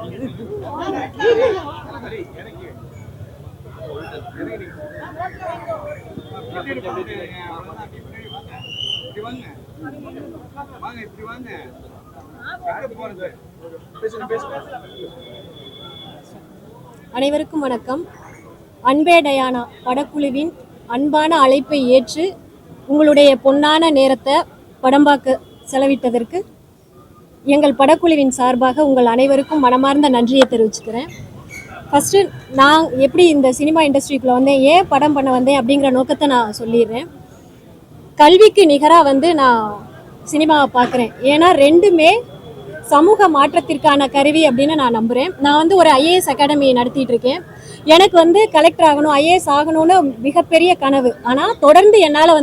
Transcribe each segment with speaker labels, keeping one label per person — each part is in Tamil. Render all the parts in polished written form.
Speaker 1: அனைவருக்கும் வணக்கம். அன்பே டயானா படக்குழுவின் அன்பான அழைப்பை ஏற்று உங்களுடைய பொன்னான நேரத்தை படம் பார்க்க செலவிட்டதற்கு எங்கள் படக்குழுவின் சார்பாக உங்கள் அனைவருக்கும் மனமார்ந்த நன்றியை தெரிவிச்சுக்கிறேன். ஃபஸ்ட்டு நான் எப்படி இந்த சினிமா இண்டஸ்ட்ரிக்குள்ளே வந்தேன், ஏன் படம் பண்ண வந்தேன் அப்படிங்கிற நோக்கத்தை நான் சொல்லிடுறேன். கல்விக்கு நிகராக நான் சினிமாவை பார்க்குறேன். ஏன்னா ரெண்டுமே சமூக மாற்றத்திற்கான கருவி அப்படின்னு நான் நம்புகிறேன். நான் ஒரு ஐஏஎஸ் அகாடமி நடத்திட்டு இருக்கேன். எனக்கு கலெக்டர் ஆகணும், ஐஏஎஸ் ஆகணும்னு மிகப்பெரிய கனவு. ஆனால் தொடர்ந்து என்னால்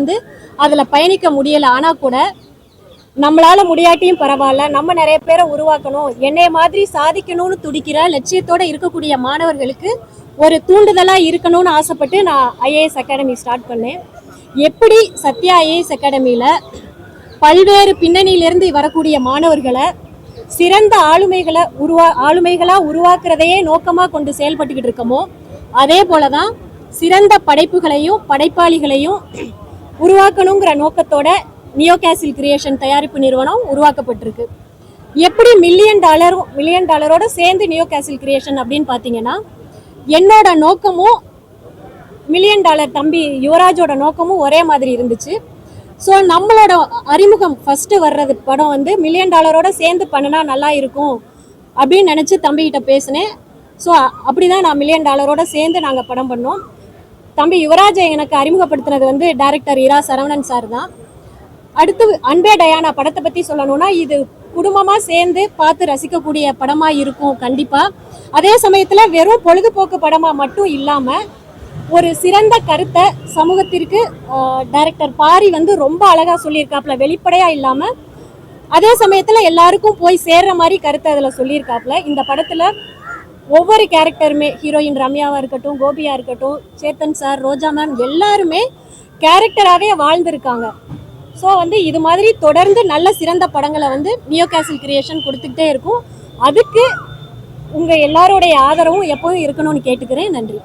Speaker 1: அதில் பயணிக்க முடியலை. ஆனால் கூட நம்மளால் முடியாட்டியும் பரவாயில்ல, நம்ம நிறைய பேரை உருவாக்கணும், என்னைய மாதிரி சாதிக்கணும்னு துடிக்கிற லட்சியத்தோடு இருக்கக்கூடிய மாணவர்களுக்கு ஒரு தூண்டுதலாக இருக்கணும்னு ஆசைப்பட்டு நான் ஐஏஎஸ் அகாடமி ஸ்டார்ட் பண்ணேன். எப்படி சத்யா ஐஏஎஸ் அகாடமியில் பல்வேறு பின்னணியிலிருந்து வரக்கூடிய மாணவர்களை சிறந்த ஆளுமைகளாக உருவாக்குறதையே நோக்கமாக கொண்டு செயல்பட்டுக்கிட்டு இருக்கோமோ, அதே போல தான் சிறந்த படைப்புகளையும் படைப்பாளிகளையும் உருவாக்கணுங்கிற நோக்கத்தோட நியோ கேசில் கிரியேஷன் தயாரிப்பு நிறுவனம் உருவாக்கப்பட்டிருக்கு. எப்படி மில்லியன் டாலரோட சேர்ந்து நியோ கேசில் கிரியேஷன் அப்படின்னு பார்த்தீங்கன்னா, என்னோட நோக்கமும் $1 மில்லியன் தம்பி யுவராஜோட நோக்கமும் ஒரே மாதிரி இருந்துச்சு. ஸோ நம்மளோட அறிமுகம் ஃபஸ்ட்டு வர்றது படம் $1 மில்லியன் சேர்ந்து பண்ணினா நல்லா இருக்கும் அப்படின்னு நினச்சி தம்பிக்கிட்ட பேசினேன். ஸோ அப்படி தான் நான் $1 மில்லியன் சேர்ந்து நாங்கள் படம் பண்ணோம். தம்பி யுவராஜை எனக்கு அறிமுகப்படுத்தினது டைரக்டர் இரா சரவணன் சார் தான். அடுத்து அன்பே டயானா படத்தை பற்றி சொல்லணும்னா, இது குடும்பமாக சேர்ந்து பார்த்து ரசிக்கக்கூடிய படமாக இருக்கும் கண்டிப்பாக. அதே சமயத்தில் வெறும் பொழுதுபோக்கு படமாக மட்டும் இல்லாமல் ஒரு சிறந்த கருத்தை சமூகத்திற்கு டைரக்டர் பாரி ரொம்ப அழகாக சொல்லியிருக்காப்புல, வெளிப்படையாக இல்லாமல் அதே சமயத்தில் எல்லாருக்கும் போய் சேர்ற மாதிரி கருத்தை அதில் சொல்லியிருக்காப்புல. இந்த படத்தில் ஒவ்வொரு கேரக்டருமே, ஹீரோயின் ரம்யாவாக இருக்கட்டும், கோபியாக இருக்கட்டும், சேத்தன் சார், ரோஜா மேம், எல்லாருமே கேரக்டராகவே வாழ்ந்திருக்காங்க. ஸோ இது மாதிரி தொடர்ந்து நல்ல சிறந்த படங்களை நியோ கேசில் கிரியேஷன் கொடுத்துக்கிட்டே இருக்கும். அதுக்கு உங்கள் எல்லாரோடைய ஆதரவும் எப்போதும் இருக்கணும்னு கேட்டுக்கிறேன். நன்றி.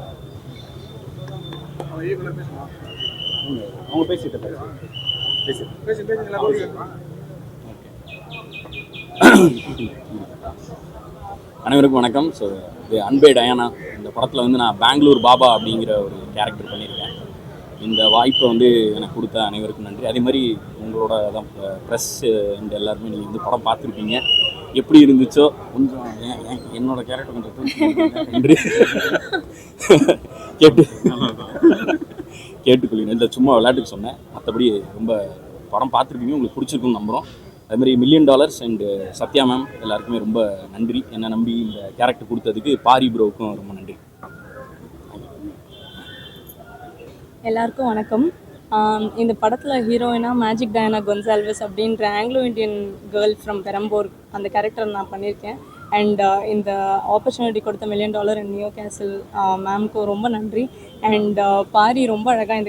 Speaker 2: அனைவருக்கும் வணக்கம். ஸோ இது அன்பே டயானா இந்த படத்தில் நான் பெங்களூர் பாபா அப்படிங்கிற ஒரு கேரக்டர் பண்ணியிருக்கேன். இந்த வாய்ப்பை எனக்கு கொடுத்த அனைவருக்கும் நன்றி. அதே மாதிரி உங்களோட தான் ப்ரெஸ் இந்த எல்லாருமே நீங்கள் படம் பார்த்துருப்பீங்க. எப்படி இருந்துச்சோ கொஞ்சம் என்னோட கேரக்டர் கொஞ்சம் நன்றி கேட்டுக்கொள்ளுங்க. இல்லை சும்மா விளையாட்டுக்கு சொன்னேன், மற்றபடி ரொம்ப படம் பார்த்துருப்பீங்க, உங்களுக்கு பிடிச்சிருக்குன்னு நம்புகிறோம். அதுமாதிரி $1 மில்லியன் அண்ட் சத்யா மேம் எல்லாருக்குமே ரொம்ப நன்றி. என்னை நம்பி இந்த கேரக்டர் கொடுத்ததுக்கு பாரி ப்ரோவுக்கும் ரொம்ப நன்றி.
Speaker 3: எல்லாருக்கும் வணக்கம். இந்த படத்தில் ஹீரோயினாக மேஜிக் டயானா கொன்சால்வஸ் அப்படின்ற Anglo Indian girl from Perambur அந்த கேரக்டர் நான் பண்ணியிருக்கேன். அண்ட் இந்த ஆப்பர்ச்சுனிட்டி கொடுத்த $1 மில்லியன் அண்ட் நியோ கேசில் மேம்க்கு ரொம்ப நன்றி. அண்ட் பாரி ரொம்ப அழகாக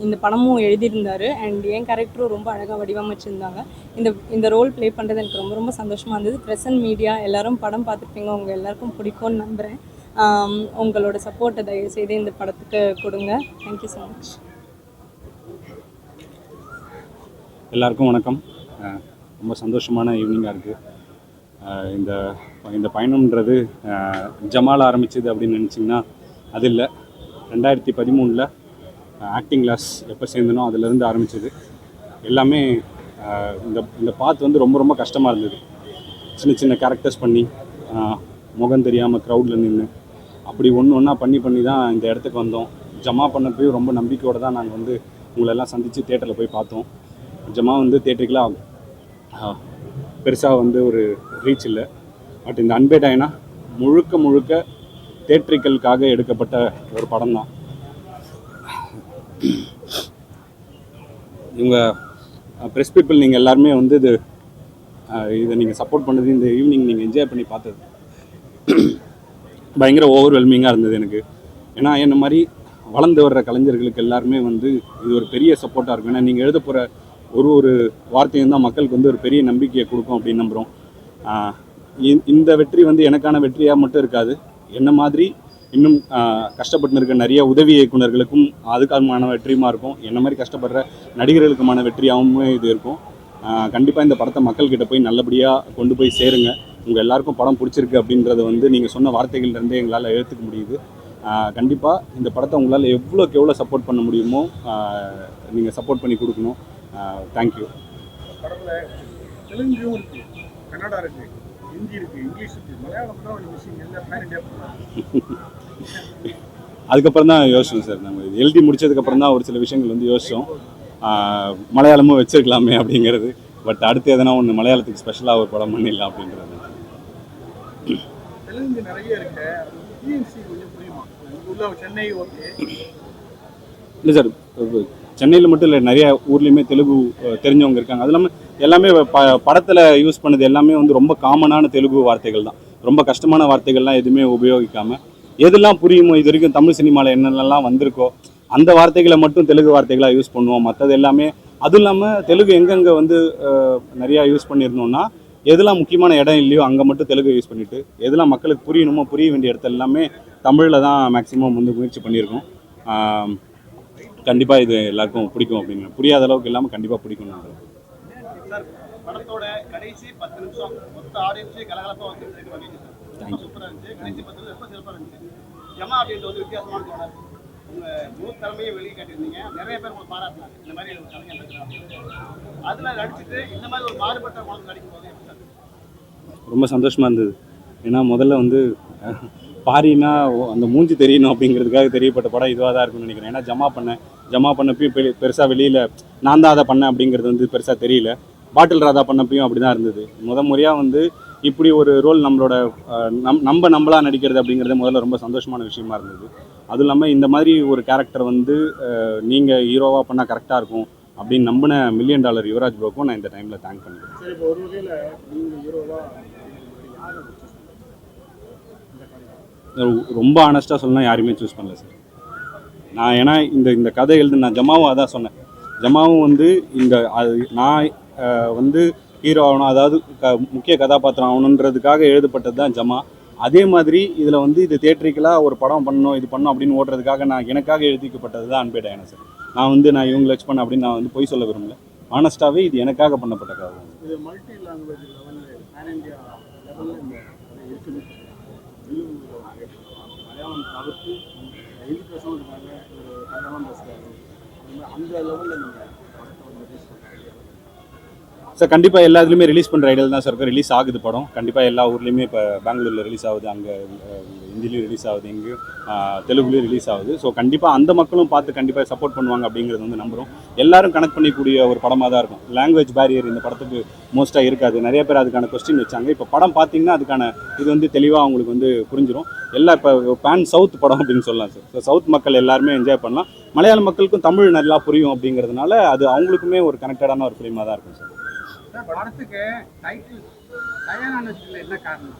Speaker 3: இந்த படமும் எழுதியிருந்தார். அண்ட் என் கேரக்டரும் ரொம்ப அழகாக வடிவமைச்சிருந்தாங்க. இந்த ரோல் ப்ளே பண்ணுறது எனக்கு ரொம்ப ரொம்ப சந்தோஷமாக இருந்தது. ப்ரெஸ் அண்ட் மீடியா எல்லோரும் படம் பார்த்துருப்பீங்க, உங்கள் எல்லாருக்கும் பிடிக்கும்னு நம்புகிறேன். உங்களோட சப்போர்ட்டை தயவுசெய்து இந்த படத்துக்கு கொடுங்க. Thank you so much.
Speaker 4: எல்லாருக்கும் வணக்கம். ரொம்ப சந்தோஷமான ஈவினிங்காக இருக்குது. இந்த பயணம்ன்றது ஜமால் ஆரம்பிச்சது அப்படின்னு நினச்சிங்கன்னா அது இல்லை. 2013 ஆக்டிங் கிளாஸ் எப்போ சேர்ந்தனோ அதிலேருந்து ஆரம்பித்தது. எல்லாமே இந்த பாத் ரொம்ப ரொம்ப கஷ்டமாக இருந்தது. சின்ன சின்ன கேரக்டர்ஸ் பண்ணி முகம் தெரியாமல் க்ரௌடில் நின்று அப்படி ஒன்றா பண்ணி தான் இந்த இடத்துக்கு வந்தோம். ஜமா பண்ணப்பையும் ரொம்ப நம்பிக்கையோடு தான் நாங்கள் உங்களெல்லாம் சந்தித்து தேட்டரில் போய் பார்த்தோம். ஜமா தேட்டருக்கெலாம் பெருசாக ஒரு ரீச் இல்லை. பட் இந்த அன்பே டயானா முழுக்க தேட்டரிக்கலுக்காக எடுக்கப்பட்ட ஒரு படம் தான். இவங்க ப்ரெஸ் பீப்புள் நீங்கள் எல்லாருமே இதை நீங்கள் சப்போர்ட் பண்ணது, இந்த ஈவினிங் நீங்கள் என்ஜாய் பண்ணி பார்த்தது பயங்கர ஓவர்வெல்மிங்காக இருந்தது எனக்கு. ஏன்னா என்ன மாதிரி வளர்ந்து வர்ற கலைஞர்களுக்கு எல்லாருமே இது ஒரு பெரிய சப்போர்ட்டாக இருக்கும். ஏன்னா நீங்கள் எழுத போகிற ஒரு வார்த்தையும் தான் மக்களுக்கு ஒரு பெரிய நம்பிக்கையை கொடுக்கும் அப்படின்னு நம்புகிறோம். இந்த வெற்றி வந்து எனக்கான வெற்றியாக மட்டும் இருக்காது, என்ன மாதிரி இன்னும் கஷ்டப்பட்டு இருக்க நிறைய உதவி இயக்குநர்களுக்கும் அதுக்கான வெற்றியுமா இருக்கும், என்ன மாதிரி கஷ்டப்படுற நடிகர்களுக்குமான வெற்றியாகவும் இது இருக்கும். கண்டிப்பாக இந்த படத்தை மக்கள்கிட்ட போய் நல்லபடியாக கொண்டு போய் சேருங்க. உங்கள் எல்லாருக்கும் படம் பிடிச்சிருக்கு அப்படின்றத வந்து நீங்கள் சொன்ன வார்த்தைகள்லேருந்தே எங்களால் எடுத்துக்க முடியுது. கண்டிப்பாக இந்த படத்தை உங்களால் எவ்வளோக்கு எவ்வளோ சப்போர்ட் பண்ண முடியுமோ நீங்கள் சப்போர்ட் பண்ணி கொடுக்கணும். தேங்க்யூ.
Speaker 5: படத்தில் தெலுங்கும் இருக்குது, கன்னடா இருக்குது, ஹிந்தி இருக்குது, இங்கிலீஷ் இருக்குது, மலையாளம் தான் ஒரு விஷயம் எல்லாம் பேன் இண்டியா.
Speaker 4: அதுக்கப்புறம் தான் யோசிச்சோம் சார். நம்ம இது எழுதி முடிச்சதுக்கப்புறம் தான் ஒரு சில விஷயங்கள் வந்து யோசித்தோம். மலையாளமும் வச்சிருக்கலாமே அப்படிங்கிறது. பட் அடுத்து எதனா ஒன்று மலையாளத்துக்கு ஸ்பெஷலாக ஒரு படம் பண்ணிடலாம் அப்படின்றது.
Speaker 5: தெலுங்கு நிறைய இருக்கு, டிஎன்சி கொஞ்சம் புரியுமா? உள்ள சென்னை ஓகே
Speaker 4: இல்லை சார், சென்னையில் மட்டும் இல்லை, நிறைய ஊர்லேயுமே தெலுங்கு தெரிஞ்சவங்க இருக்காங்க. அது இல்லாமல் எல்லாமே படத்தில் யூஸ் பண்ணது எல்லாமே வந்து ரொம்ப காமனான தெலுங்கு வார்த்தைகள் தான். ரொம்ப கஷ்டமான வார்த்தைகள்லாம் எதுவுமே உபயோகிக்காமல் எதெல்லாம் புரியுமோ, இது வரைக்கும் தமிழ் சினிமாவில் என்னென்னலாம் வந்திருக்கோ அந்த வார்த்தைகளை மட்டும் தெலுங்கு வார்த்தைகளாக யூஸ் பண்ணுவோம். மற்றது எல்லாமே அதுவும் இல்லாமல் தெலுங்கு எங்கெங்கே வந்து நிறையா யூஸ் பண்ணியிருந்தோம்னா, எதெல்லாம் முக்கியமான இடம் இல்லையோ அங்கே மட்டும் தெலுங்கு யூஸ் பண்ணிவிட்டு எதெல்லாம் மக்களுக்கு புரியணுமோ புரிய வேண்டிய இடத்துல எல்லாமே தமிழில் தான் மேக்ஸிமம் வந்து முயற்சி பண்ணியிருக்கோம். கண்டிப்பாக இது எல்லாருக்கும் பிடிக்கும் அப்படின்னு, புரியாத அளவுக்கு இல்லாமல் கண்டிப்பாக பிடிக்கும்.
Speaker 5: சார், படத்தோட கடைசி 10 நிமிஷம் மொத்த ஆடியன்ஸே கலகலப்பாக வந்து சூப்பராக இருந்துச்சு. கடைசி 10 நிமிஷம் ரொம்ப சிறப்பாக இருந்துச்சு. ஜமா அப்படின்றது வந்து வித்தியாசமான தோணர். உங்கள் முழு திறமையை வெளியே காட்டியிருந்தீங்க. நிறைய பேர் உங்களை பாராட்டினாங்க, இந்த மாதிரி ஒரு கலைஞர் இருக்கிறாங்க. அதில் நடிச்சுட்டு இந்த மாதிரி ஒரு மாறுபட்ட குழந்தை நடிக்கும் போது எப்படி சார்?
Speaker 4: ரொம்ப சந்தோஷமாக இருந்தது. ஏன்னா முதல்ல வந்து பாரினா அந்த மூஞ்சி தெரியணும் அப்படிங்கிறதுக்காக தெரியப்பட்ட படம் இதுவாக தான் இருக்குன்னு நினைக்கிறேன். ஏன்னா ஜமா பண்ணப்பையும் பெருசாக வெளியில் நான் தான் அதை பண்ணேன் அப்படிங்கிறது வந்து பெருசாக தெரியல. பாட்டில் ராதா பண்ணப்பையும் அப்படி தான் இருந்தது. முறையாக வந்து இப்படி ஒரு ரோல் நம்மளோட நம்மளாக நடிக்கிறது அப்படிங்கிறது முதல்ல ரொம்ப சந்தோஷமான விஷயமா இருந்தது. அதுவும் இல்லாமல் இந்த மாதிரி ஒரு கேரக்டர் வந்து நீங்கள் ஹீரோவாக பண்ணால் கரெக்டாக இருக்கும் அப்படின்னு நம்பின $1 மில்லியன் யுவராஜ் ப்ரோக்கும் நான் இந்த டைமில் தேங்க் பண்ணிக்கிறேன்.
Speaker 5: சரி, இப்போ ஒரு வகையில் நீங்கள் ஹீரோவாக
Speaker 4: ரொம்ப ஆனஸ்ட்டாக சொல்லணும், யாருமே சூஸ் பண்ணல சார். நான் ஏன்னா இந்த கதை எழுது நான் ஜமாவும் அதான் சொன்னேன். ஜமாவும் வந்து நான் வந்து ஹீரோ ஆகணும், அதாவது முக்கிய கதாபாத்திரம் ஆகணுன்றதுக்காக எழுதப்பட்டது தான் ஜமா. அதே மாதிரி இதில் வந்து இது தியேட்ரிக்கலாக ஒரு படம் பண்ணணும், இது பண்ணணும் அப்படின்னு ஓடுறதுக்காக எனக்காக எழுதிக்கப்பட்டது தான் அன்பே டயானா சார். நான் இவங்களை வச்சு பண்ண அப்படின்னு நான் வந்து பொய் சொல்ல விரும்பல. ஆனஸ்ட்டாகவே இது எனக்காக பண்ணப்பட்ட கதை தான்.
Speaker 5: இது மல்டி லாங்குவேஜ் லெவலில் பேன் இண்டியா லெவலில் இந்த இருக்குது. மலையாளம் தவிர்த்து ஹிந்தி பேசுவதற்காக ஒரு கன்னடம் பேசுகிறாரு. அந்த லெவலில் நீங்கள்
Speaker 4: சார் கண்டிப்பாக எல்லா இதுலேயுமே ரிலீஸ் பண்ணுற ஐடியா தான் சார். ரிலீஸ் ஆகுது படம். கண்டிப்பாக எல்லா ஊர்லேயுமே இப்போ பெங்களூரில் ரிலீஸ் ஆகுது, அங்கே ஹிந்திலையும் ரிலீஸ் ஆகுது, இங்கே தெலுங்குலேயும் ரிலீஸ் ஆகுது. ஸோ கண்டிப்பாக அந்த மக்களும் பார்த்து கண்டிப்பாக சப்போர்ட் பண்ணுவாங்க அப்படிங்கிறது வந்து நம்புகிறோம். எல்லாரும் கனெக்ட் பண்ணிக்கூடிய ஒரு படமாக தான் இருக்கும். லாங்குவேஜ் பேரியர் இந்த படத்துக்கு மோஸ்ட்டாக இருக்காது. நிறைய பேர் அதுக்கான கொஸ்டின் வச்சாங்க. இப்போ படம் பார்த்தீங்கன்னா அதுக்கான இது வந்து தெளிவாக அவங்களுக்கு வந்து புரிஞ்சிடும். இப்போ பேன் சவுத் படம் அப்படின்னு சொல்லலாம் சார். ஸோ சவுத் மக்கள் எல்லாருமே என்ஜாய் பண்ணலாம். மலையாள மக்களுக்கும் தமிழ் நல்லா புரியும் அப்படிங்கிறதுனால அது அவங்களுக்குமே ஒரு கனெக்டடான ஒரு ஃபிலிமாக தான் இருக்கும் சார்.
Speaker 5: படத்துக்கு டைட்டில் டயானா என்ன காரணம்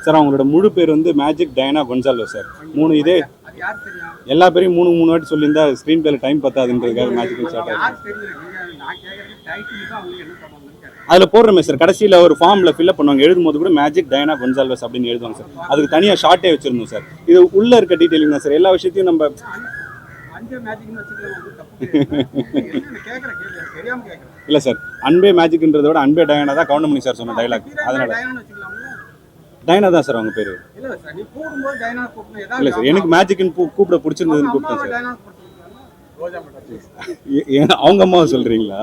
Speaker 4: சார்? அவங்களோட முழு பேர் வந்து மேஜிக் டயானா கொன்சால்வஸ் சார். 3 இதே
Speaker 5: அது யார் தெரியும்?
Speaker 4: எல்லா பேரையும் 3 வாட்டி சொல்லியிருந்தா ஸ்க்ரீன் பிளேல டைம் பத்தாதுன்றதுக்காக மேஜிக்கல் ஷாட்
Speaker 5: யார் தெரிஞ்சிருக்கு? நான் கேட்குறது டைட்டில் தான் அவங்க என்ன பண்ணுவாங்க.
Speaker 4: அதில் போடுறோமே சார், கடைசியில் ஒரு ஃபார்மில் ஃபில்அப் பண்ணுவாங்க. எழுதும்போது கூட மேஜிக் டயானா கொன்சால்வஸ் அப்படின்னு எழுதுவாங்க சார். அதுக்கு தனியாக ஷார்ட்டே வச்சிருந்தோம் சார். இது உள்ளே இருக்க டீட்டெயிலிங் தான் சார். எல்லா விஷயத்தையும் நம்ம இல்லை சார், அன்பே மேஜிக்ன்றத விட அன்பே டயானா தான் கவுண்டமணி சார் சொன்ன டைலாக். அதனால டயானா தான் சார் அவங்க பேர். இல்லை சார், எனக்கு மேஜிக்னு கூப்பிட பிடிச்சிருந்ததுன்னு கூப்பிட்டேன் சார். அவங்க அம்மாவை சொல்கிறீங்களா?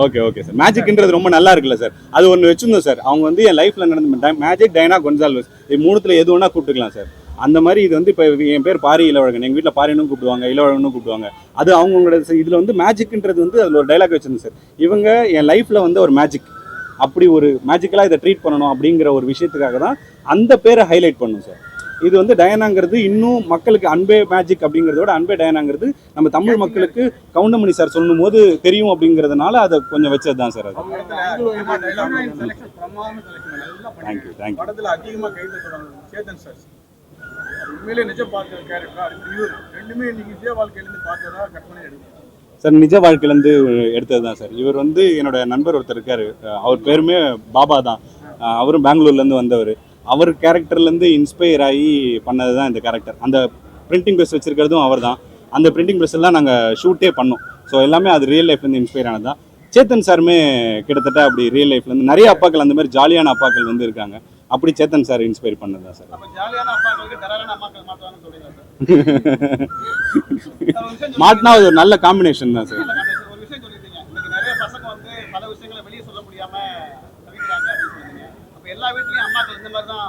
Speaker 4: Okay okay sir. மேஜிக்ன்றது ரொம்ப நல்லா இருக்குல்ல சார். அது ஒன்று வச்சுருந்தோம் சார். அவங்க வந்து என் லைஃப்பில் நடந்த மேஜிக் டயானா கொன்சால்வஸ் இது 3த்துல எது வேணா கூப்பிட்டுக்கலாம் சார். அந்த மாதிரி இது வந்து இப்போ என் பேர் பாரி இளவழகன், எங்கள் வீட்டில் பாரினும் கூப்பிடுவாங்க, இளவழகனும் கூப்பிடுவாங்க. அது அவங்களோட இதில் வந்து மேஜிக்ன்றது வந்து அதில் ஒரு டைலாக் வச்சுருந்தேன் சார். இவங்க என் லைஃப்பில் வந்து ஒரு மேஜிக், அப்படி ஒரு மேஜிக்கலாக இதை ட்ரீட் பண்ணணும் அப்படிங்கிற ஒரு விஷயத்துக்காக தான் அந்த பேரை ஹைலைட் பண்ணும் சார். இது வந்து டயானாங்கிறது இன்னும் மக்களுக்கு அன்பே மேஜிக் அப்படிங்கிறத விட அன்பே டயானாங்கிறது நம்ம தமிழ் மக்களுக்கு கவுண்டமணி சார் சொல்லும் போது தெரியும் அப்படிங்கிறதுனால அதை கொஞ்சம் வச்சது தான் சார். அது தேங்க்யூ தேங்க்யூ.
Speaker 5: படத்தில் அதிகமாக கைது சொல்றாங்க சேதன் சார். உண்மையிலே நிஜ பார்க்கிற கேரக்டர் இவர் ரெண்டுமே இன்னைக்கு நிஜ வாழ்க்கையிலேருந்து பார்த்ததா கற்பனை எடுக்கும்
Speaker 4: சார். நிஜ வாழ்க்கையிலேருந்து எடுத்தது தான் சார். இவர் வந்து என்னோட நண்பர் ஒருத்தர் இருக்கார், அவர் பேருமே பாபா தான். அவரும் பெங்களூர்லேருந்து வந்தவர். அவர் கேரக்டர்லேருந்து இன்ஸ்பயர் ஆகி பண்ணது தான் இந்த கேரக்டர். அந்த பிரிண்டிங் ப்ரெஸ் வச்சுருக்கிறதும் அவர் தான். அந்த பிரிண்டிங் ப்ரெஸ் எல்லாம் நாங்கள் ஷூட்டே பண்ணோம். ஸோ எல்லாமே அது ரியல் லைஃப்லேருந்து இன்ஸ்பயர் ஆனது தான். சேத்தன் சாருமே கிட்டத்தட்ட அப்படி ரியல் லைஃப்லேருந்து நிறைய அப்பாக்கள் அந்த மாதிரி ஜாலியான அப்பாக்கள் வந்து இருக்காங்க. அப்படி சேத்தன் சார் இன்ஸ்பயர் பண்ணது தான் சார்.
Speaker 5: அப்ப ஜாலியான அப்பாக்களுக்கு டெரரான அம்மாக்கள் மாட்டுவாங்கன்னு சொல்றீங்களா சார்? ஒரு விஷயம்
Speaker 4: மாட்டினா அது ஒரு நல்ல காம்பினேஷன் தான் சார்.
Speaker 5: ஒரு விஷயம் சொல்லிட்டீங்க, இன்னைக்கு நிறைய பசங்க வந்து பல விஷயங்களை வெளியே சொல்ல முடியாம தவிக்கிறாங்க அப்படின்னு சொல்றீங்க. அப்ப எல்லா வீட்லயும் அம்மாக்கள் இந்த மாதிரி தான்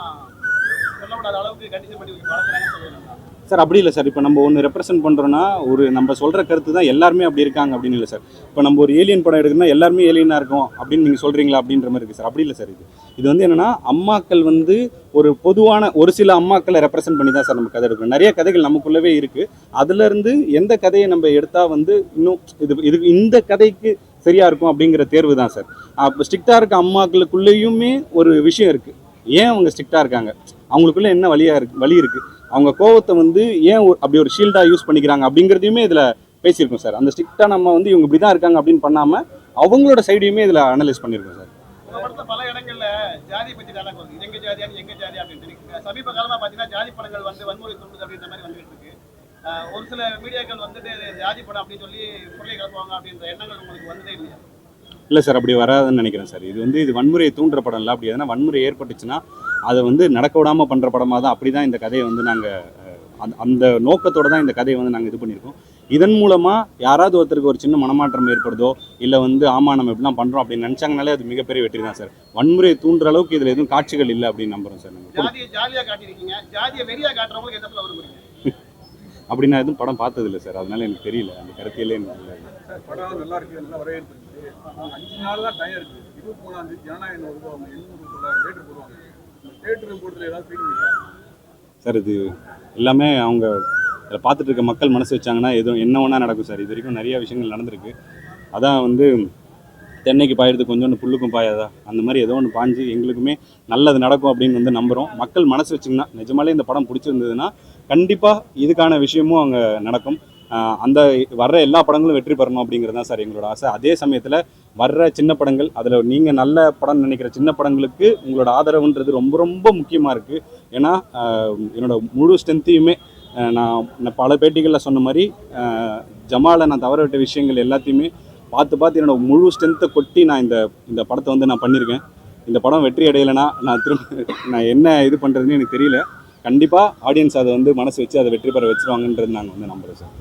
Speaker 5: சொல்லக்கூடாத அளவுக்கு கண்டிஷன் பண்ணி வளர்க்குறாங்கன்னு சொல்லுவாங்க
Speaker 4: சார். அப்படி இல்லை சார். இப்போ நம்ம ஒன்று ரெப்ரசென்ட் பண்ணுறோன்னா ஒரு நம்ம சொல்கிற கருத்து தான் எல்லாருமே அப்படி இருக்காங்க அப்படின்னு இல்லை சார். இப்போ நம்ம ஒரு ஏலியன் படம் எடுக்கணும்னா எல்லாருமே ஏலியனாக இருக்கும் அப்படின்னு நீங்கள் சொல்கிறீங்களா அப்படின்ற மாதிரி இருக்குது சார். அப்படி இல்லை சார். இது வந்து என்னென்னா அம்மாக்கள் வந்து ஒரு பொதுவான ஒரு சில அம்மாக்களை ரெப்ரசென்ட் பண்ணி தான் சார் நம்ம கதை எடுக்கணும். நிறைய கதைகள் நமக்குள்ளவே இருக்குது. அதுலேருந்து எந்த கதையை நம்ம எடுத்தால் வந்து இன்னும் இது இந்த கதைக்கு சரியாக இருக்கும் அப்படிங்கிற தேர்வு தான் சார். அப்போ ஸ்ட்ரிக்டாக இருக்க அம்மாக்களுக்குள்ளேயுமே ஒரு விஷயம் இருக்குது. ஏன் அவங்க ஸ்ட்ரிக்டாக இருக்காங்க, அவங்களுக்குள்ள என்ன வழி இருக்குது, அவங்க கோவத்தை வந்து ஏன் அப்படி ஒரு ஷீல்டாக யூஸ் பண்ணிக்கிறாங்க அப்படிங்கிறதையுமே இதில் பேசியிருக்கோம் சார். அந்த ஸ்ட்ரிக்டாக நம்ம வந்து இவங்க இப்படி தான் இருக்காங்க அப்படின்னு பண்ணாமல் அவங்களோட சைடையுமே இதில் அனலைஸ் பண்ணியிருக்கோம் சார்.
Speaker 5: உங்க படத்துல பல இடங்கள்ல ஜாதி பத்தி டயலாக் வருது. எங்க ஜாதியான்னு எங்க ஜாதி அப்படின்னு. சமீப காலமா பாத்தீங்கன்னா ஜாதி படங்கள் வந்து வன்முறை தூண்டுது அப்படின்ற மாதிரி வந்துட்டு இருக்கு. ஒரு சில மீடியாக்கள் வந்துட்டு ஜாதி படம் அப்படின்னு சொல்லி பொருளை கிளப்புவாங்க அப்படின்ற எண்ணங்கள் உங்களுக்கு வந்ததே இல்லையா?
Speaker 4: இல்லை சார், அப்படி வராதுன்னு நினைக்கிறேன் சார். இது வன்முறையை தூண்டுற படம் இல்லை. அப்படி எதனா வன்முறை ஏற்பட்டுச்சுன்னா அதை வந்து நடக்க விடாமல் பண்ணுற படமாக தான். அப்படி தான் இந்த கதையை வந்து நாங்கள் அந்த நோக்கத்தோடு தான் இந்த கதையை வந்து நாங்கள் இது பண்ணியிருக்கோம். இதன் மூலமாக யாராவது ஒருத்தருக்கு ஒரு சின்ன மனமாற்றம் ஏற்படுதோ இல்லை வந்து ஆமாம் நம்ம இப்படிலாம் பண்ணுறோம் அப்படின்னு நினச்சாங்கனாலே அது மிகப்பெரிய வெற்றி தான் சார். வன்முறையை தூண்டுற அளவுக்கு இதில் எதுவும் காட்சிகள் இல்லை அப்படின்னு நம்புகிறோம் சார்.
Speaker 5: ஜாதியை ஜாலியாக காட்டியிருக்கீங்க, ஜாதியை வெறியாக காட்டுறவங்களுக்கு எந்த படம் வருவீங்க?
Speaker 4: அப்படி நான் எதுவும் படம் பார்த்ததில்லை சார். அதனால எனக்கு தெரியல, அந்த கருத்திலே எனக்கு இல்லை.
Speaker 6: படம் நல்லா இருக்கு, நல்லா வரவேற்பு. 5 நாள் தான் டைம் இருக்கு. 23ஆம் தேதி ஜனநாயகம் வருவாங்க, 800 தேட்டர் போடுவாங்க. தேட்டர் போடுறதுல ஏதாவது ஃபீலிங் இல்லை
Speaker 4: சார்? இது எல்லாமே அவங்க இதில் பார்த்துட்டு இருக்க மக்கள் மனசு வச்சாங்கன்னா எதுவும் என்ன வேணா நடக்கும் சார். இது வரைக்கும் நிறைய விஷயங்கள் நடந்திருக்கு. அதான் வந்து தென்னைக்கு பாயிறது கொஞ்சோண்டு புல்லுக்கும் பாயாதா, அந்த மாதிரி ஏதோ ஒன்று பாஞ்சு எங்களுக்குமே நல்லது நடக்கும் அப்படின்னு வந்து நம்புகிறோம். மக்கள் மனசு வச்சிங்கன்னா நிஜமாலே இந்த படம் பிடிச்சிருந்ததுன்னா கண்டிப்பாக இதுக்கான விஷயமும் அங்கே நடக்கும். அந்த வர்ற எல்லா படங்களும் வெற்றி பெறணும் அப்படிங்கிறது தான் சார் எங்களோட ஆசை. அதே சமயத்தில் வர்ற சின்ன படங்கள், அதில் நீங்கள் நல்ல படம் நினைக்கிற சின்ன படங்களுக்கு உங்களோட ஆதரவுன்றது ரொம்ப ரொம்ப முக்கியமாக இருக்குது. ஏன்னா என்னோடய முழு ஸ்ட்ரென்த்தையுமே நான் பல பேட்டிகளில் சொன்ன மாதிரி ஜமாலை நான் தவற விட்ட விஷயங்கள் எல்லாத்தையுமே பார்த்து என்னோடய முழு ஸ்ட்ரென்த்தை கொட்டி நான் இந்த படத்தை வந்து நான் பண்ணியிருக்கேன். இந்த படம் வெற்றி அடையலைன்னா நான் என்ன இது பண்ணுறதுன்னு எனக்கு தெரியல. கண்டிப்பாக ஆடியன்ஸ் அதை வந்து மனசு வச்சு அதை வெற்றி பெற வச்சுருவாங்கன்றது நாங்கள் வந்து நம்புகிறோம் சார்.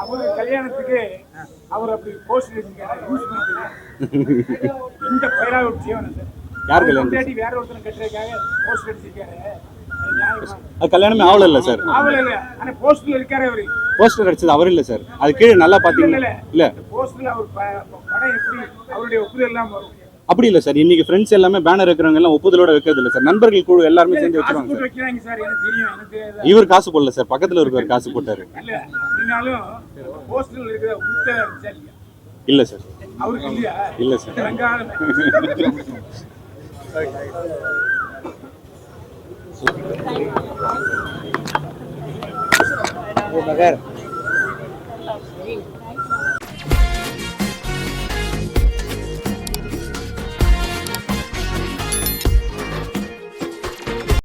Speaker 7: அவர் கல்யாணத்துக்கு அவர் அப்படி போஸ்ட் இந்த பயிராக ஒரு ஜீவனம் சார்.
Speaker 4: யார் கல்யாணம்?
Speaker 7: வேற ஒருத்தர் கட்டுறதுக்காக போஸ்ட் அடிச்சிருக்காரு.
Speaker 4: அது கல்யாணமே ஆகல இல்லை சார்.
Speaker 7: ஆகல இல்லை, ஆனால் போஸ்டர்ல இருக்காரு. அவரு
Speaker 4: போஸ்டர் அடிச்சது அவர் இல்லை சார். அது கீழே நல்லா பார்த்தீங்கன்னா இல்லை
Speaker 7: போஸ்டர்ல அவர் படம் எப்படி அவருடைய ஒப்புதல் எல்லாம் வரும்.
Speaker 4: அப்படி இல்லை சார். இன்னைக்கு ஃப்ரெண்ட்ஸ் எல்லாமே பேனர் வைக்கிறவங்க எல்லாம் ஒப்புதலோட வைக்கிறது இல்லை சார். நண்பர்கள் குழு எல்லாருமே சேர்ந்து வச்சிருவாங்க சார்.
Speaker 7: வைக்கிறாங்க சார், எனக்கு தெரியும். எனக்கு
Speaker 4: இவர் காசு போடல சார், பக்கத்தில் இருக்கிறவர் காசு போட்டாரு.
Speaker 7: இல்ல அப்படின்னாலும் போஸ்டர்ல இருக்கிற உத்தரவு
Speaker 4: இல்லை சார்.
Speaker 7: அவருக்கு இல்லையா?
Speaker 4: இல்லை சார்.
Speaker 8: मगर